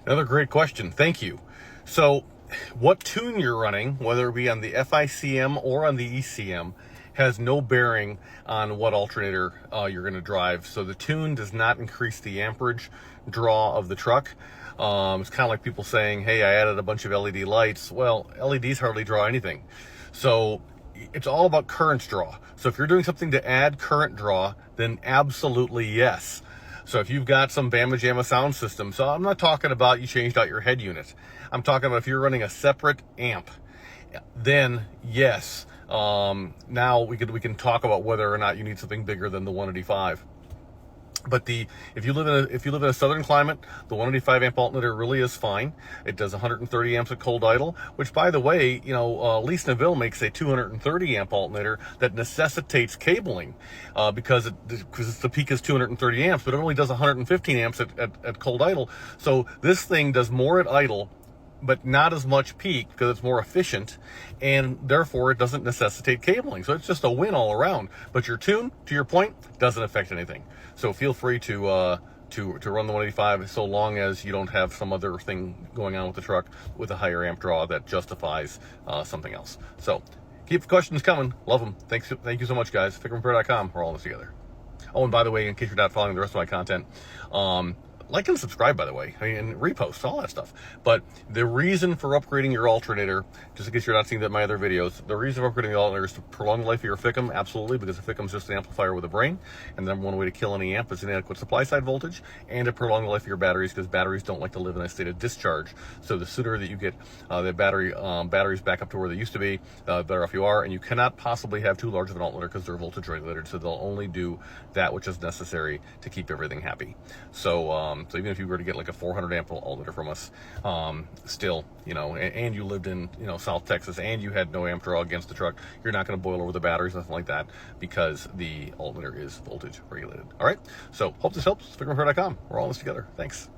Another great question. Thank you. So what tune you're running, whether it be on the FICM or on the ECM, has no bearing on what alternator you're going to drive. So the tune does not increase the amperage draw of the truck. It's kind of like people saying, hey, I added a bunch of LED lights. Well, LEDs hardly draw anything. So it's all about current draw. So if you're doing something to add current draw, then absolutely yes. So if you've got some Bama Jamma sound system, so I'm not talking about you changed out your head unit. I'm talking about if you're running a separate amp, then yes. Now we can talk about whether or not you need something bigger than the 185. But if you live in a southern climate, the 185 amp alternator really is fine. It does 130 amps at cold idle, which, by the way, Lee Neville makes a 230 amp alternator that necessitates cabling because the peak is 230 amps, but it only does 115 amps at cold idle. So this thing does more at idle, but not as much peak because it's more efficient, and therefore it doesn't necessitate cabling. So it's just a win all around. But your tune, to your point, doesn't affect anything. So feel free to run the 185 so long as you don't have some other thing going on with the truck with a higher amp draw that justifies something else. So keep the questions coming. Love them. Thank you so much, guys. FICMRepair.com. We're all in this together. Oh, and by the way, in case you're not following the rest of my content, like and subscribe, by the way, and repost, all that stuff. But the reason for upgrading your alternator, just in case you're not seeing that in my other videos, the reason for upgrading the alternator is to prolong the life of your FICM, absolutely, because the FICM is just an amplifier with a brain, and the number one way to kill any amp is inadequate supply side voltage, and to prolong the life of your batteries, because batteries don't like to live in a state of discharge. So the sooner that you get the batteries back up to where they used to be, the better off you are, and you cannot possibly have too large of an alternator because they're voltage regulated, so they'll only do that which is necessary to keep everything happy. So even if you were to get like a 400 amp alternator from us, still, and you lived in, South Texas, and you had no amp draw against the truck, you're not going to boil over the batteries, nothing like that, because the alternator is voltage regulated. All right. So hope this helps. FICMRepair.com. We're all in this together. Thanks.